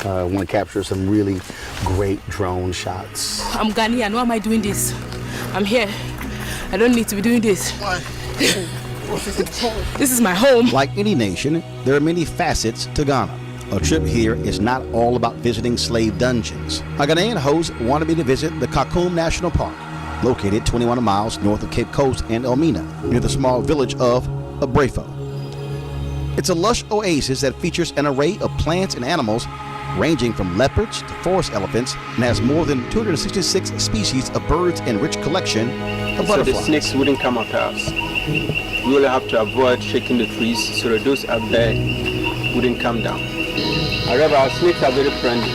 want to capture some really great drone shots. I'm Ghanaian. Why am I doing this? I'm here. I don't need to be doing this. Why? This is my home. Like any nation, there are many facets to Ghana. A trip here is not all about visiting slave dungeons. A Ghanaian host wanted me to visit the Kakum National Park, located 21 miles north of Cape Coast and Elmina, near the small village of Abrefo. It's a lush oasis that features an array of plants and animals ranging from leopards to forest elephants and has more than 266 species of birds and rich collection of butterflies. So the snakes wouldn't come up us. We will have to avoid shaking the trees so that those up there wouldn't come down. However, our snakes are very friendly.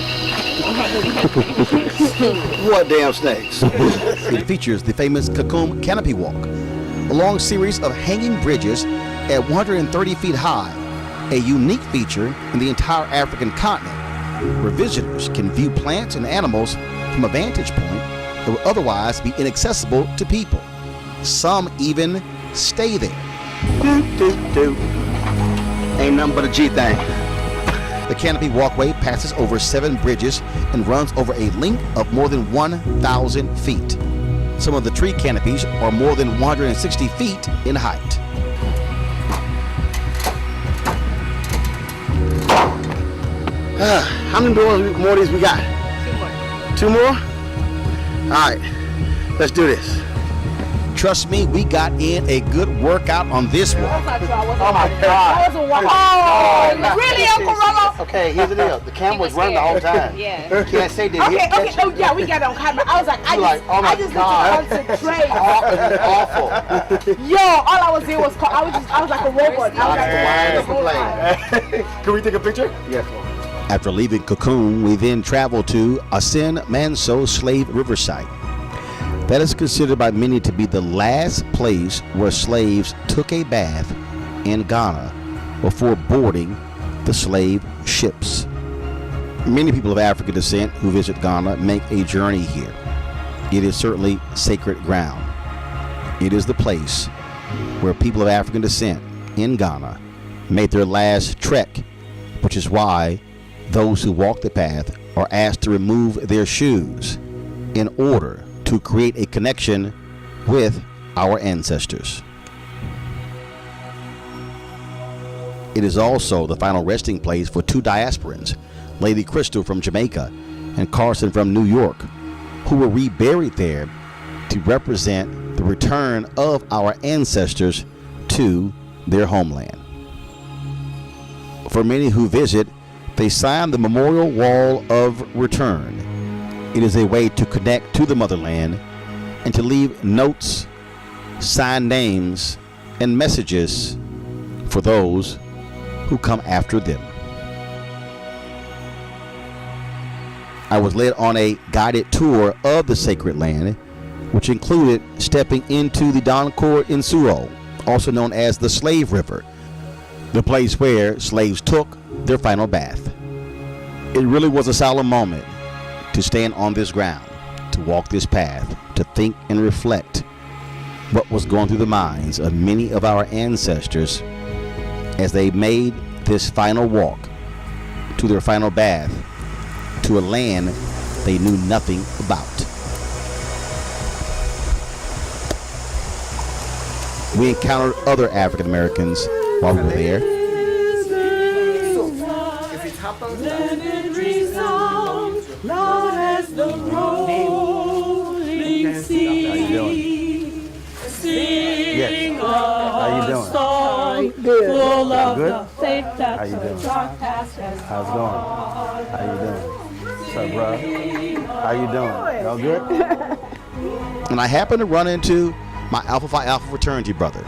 What damn snakes? It features the famous Kakum Canopy Walk, a long series of hanging bridges at 130 feet high, a unique feature in the entire African continent, where visitors can view plants and animals from a vantage point that would otherwise be inaccessible to people. Some even stay there. Ain't nothing but a G thing. The canopy walkway passes over 7 bridges and runs over a length of more than 1,000 feet. Some of the tree canopies are more than 160 feet in height. How many more of these we got? 2 more. 2 more? All right, let's do this. Trust me, we got in a good workout on this walk. Oh my God. Oh, really, Uncle Rollo? Okay, here's the deal. The camera was running the whole time. Yeah. You can't say that. Okay. Oh, yeah, we got it on camera. I was like, I just need to concentrate. Awful. Yo, all I was doing was, I was like a robot. I was like, Can we take a picture? Yes. After leaving Cocoon, we then traveled to Asin Manso Slave River Site. That is considered by many to be the last place where slaves took a bath in Ghana before boarding the slave ships. Many people of African descent who visit Ghana make a journey here. It is certainly sacred ground. It is the place where people of African descent in Ghana made their last trek, which is why those who walk the path are asked to remove their shoes in order to create a connection with our ancestors. It is also the final resting place for 2 diasporans, Lady Crystal from Jamaica and Carson from New York, who were reburied there to represent the return of our ancestors to their homeland. For many who visit, they sign the Memorial Wall of Return. It is a way to connect to the motherland and to leave notes, sign names, and messages for those who come after them. I was led on a guided tour of the sacred land, which included stepping into the Donkor Insuro, also known as the Slave River, the place where slaves took their final bath. It really was a solemn moment to stand on this ground, to walk this path, to think and reflect what was going through the minds of many of our ancestors as they made this final walk to their final bath, to a land they knew nothing about. We encountered other African Americans while we were there. Loud as the rolling sea, sing a song full of the faith that the dark past has gone. How's it going? How you doing? What's up, bro? How you doing? Y'all good? And I happened to run into my Alpha Phi Alpha fraternity brother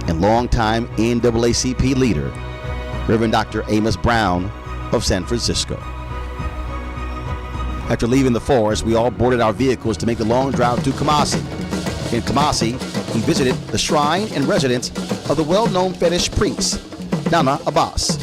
and longtime NAACP leader, Reverend Dr. Amos Brown of San Francisco. After leaving the forest, we all boarded our vehicles to make the long drive to Kumasi. In Kumasi, we visited the shrine and residence of the well-known fetish priest, Nana Abbas.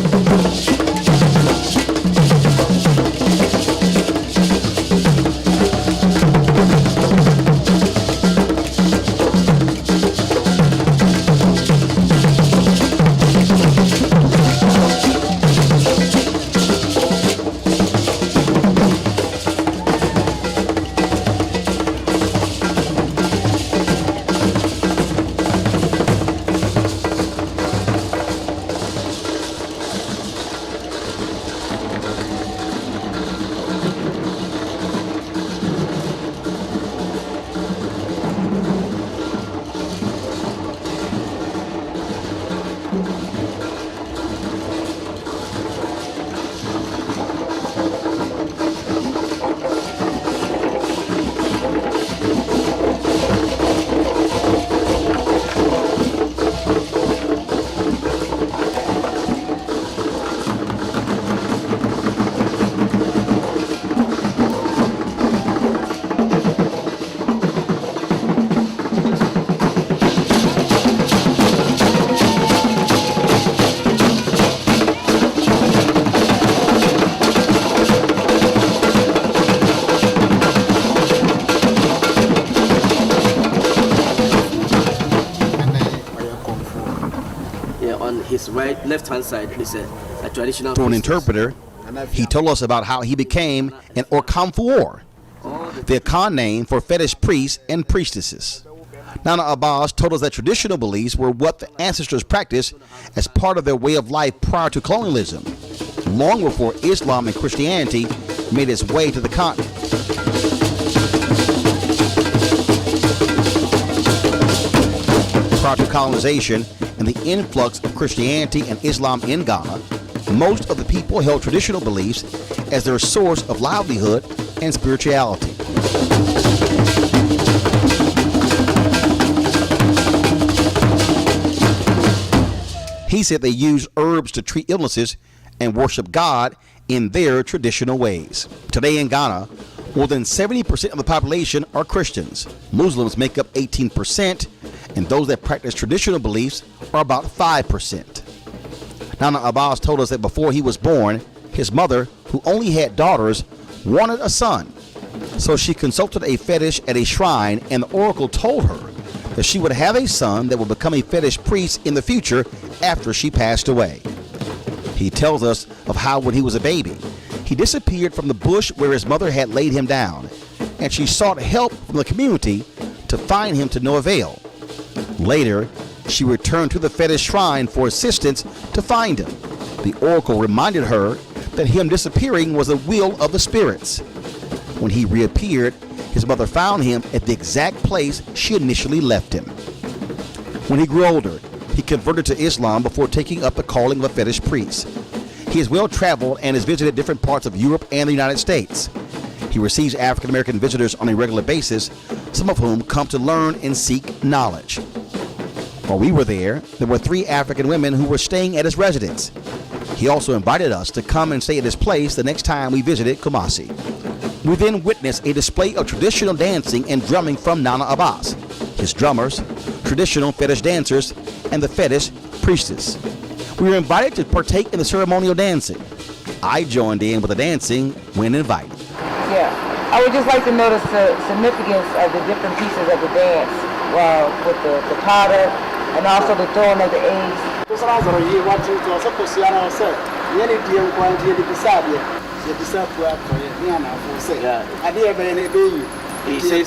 left-hand side is a traditional. Through an priestess. interpreter, he told us about how he became an Pt.4, the Akan name for fetish priests and priestesses. Nana Abbas told us that traditional beliefs were what the ancestors practiced as part of their way of life prior to colonialism, long before Islam and Christianity made its way to the continent. Prior to colonization and the influx of Christianity and Islam in Ghana, most of the people held traditional beliefs as their source of livelihood and spirituality. He said they used herbs to treat illnesses and worship God in their traditional ways. Today in Ghana, more than 70% of the population are Christians. Muslims make up 18%, and those that practice traditional beliefs are about 5%. Nana Abbas told us that before he was born, his mother, who only had daughters, wanted a son. So she consulted a fetish at a shrine, and the oracle told her that she would have a son that would become a fetish priest in the future after she passed away. He tells us of how when he was a baby, he disappeared from the bush where his mother had laid him down, and she sought help from the community to find him to no avail. Later, she returned to the fetish shrine for assistance to find him. The oracle reminded her that him disappearing was the will of the spirits. When he reappeared, his mother found him at the exact place she initially left him. When he grew older, he converted to Islam before taking up the calling of a fetish priest. He is well traveled and has visited different parts of Europe and the United States. He receives African American visitors on a regular basis, some of whom come to learn and seek knowledge. While we were there were 3 African women who were staying at his residence. He also invited us to come and stay at his place the next time we visited Kumasi. We then witnessed a display of traditional dancing and drumming from Nana Abbas, his drummers, traditional fetish dancers, and the fetish priestess. We were invited to partake in the ceremonial dancing. I joined in with the dancing when invited. Yeah, I would just like to notice the significance of the different pieces of the dance, with the kata and also the throwing of the eggs. He says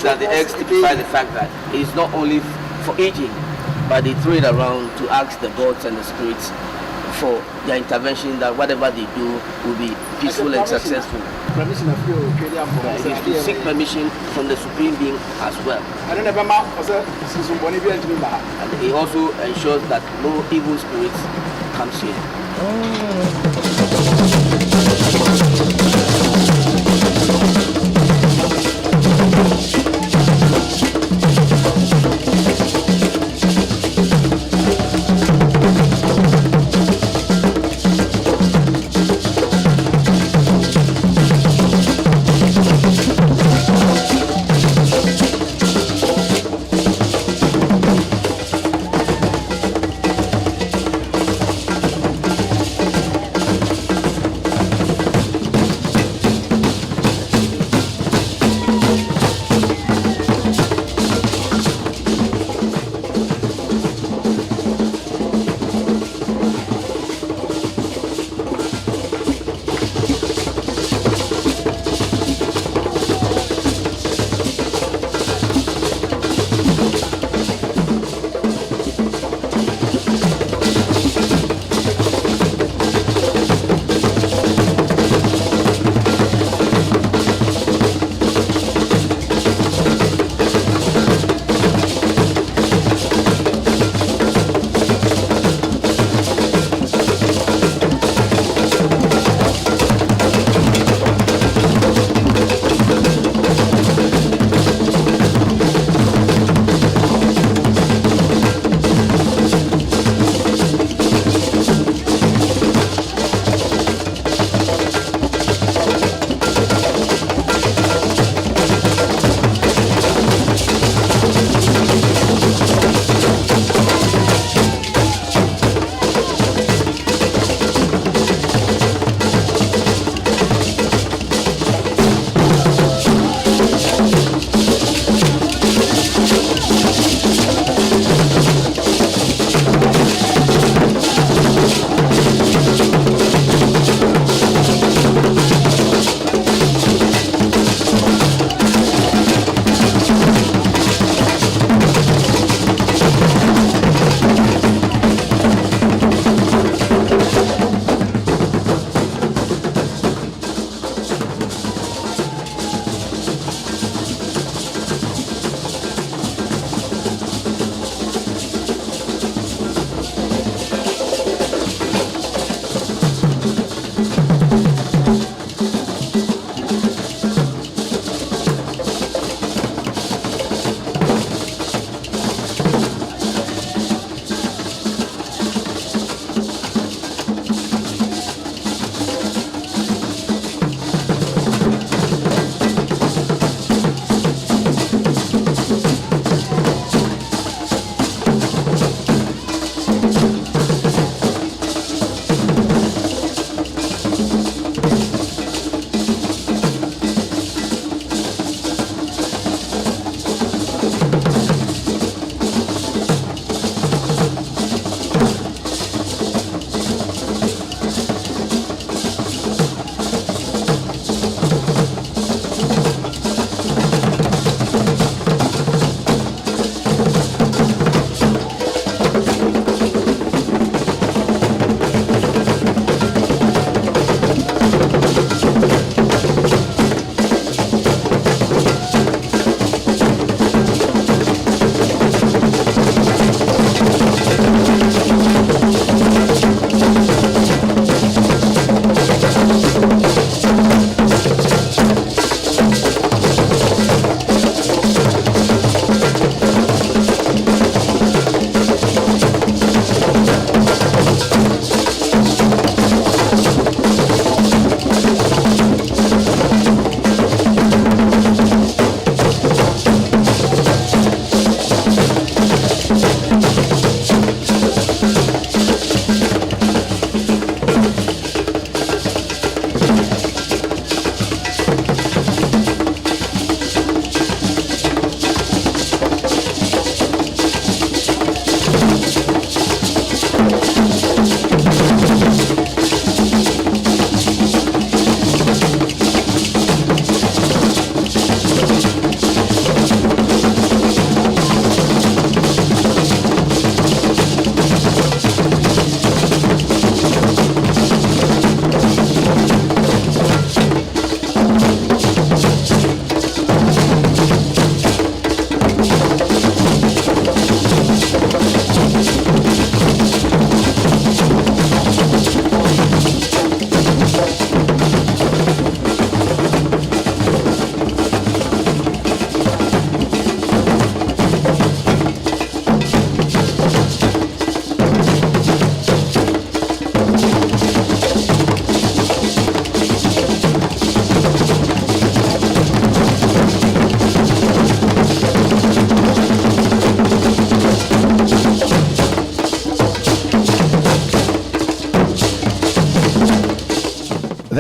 that the eggs typify the fact that it is not only for eating, but they throw it around to ask the gods and the spirits for their intervention, that whatever they do will be peaceful and successful. It is to seek permission from the Supreme Being as well. And he also ensures that no evil spirits comes here.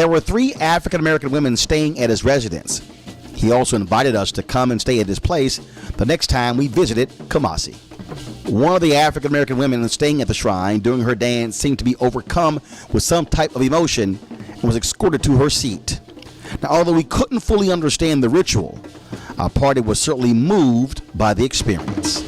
There were 3 African American women staying at his residence. He also invited us to come and stay at his place the next time we visited Kumasi. One of the African American women staying at the shrine during her dance seemed to be overcome with some type of emotion and was escorted to her seat. Now, although we couldn't fully understand the ritual, our party was certainly moved by the experience.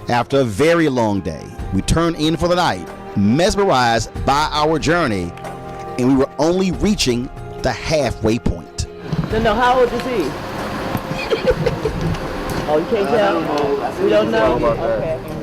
After a very long day, we turned in for the night, mesmerized by our journey, and we were only reaching the halfway point. No, how old is he? Oh, you can't tell? We don't know? Okay.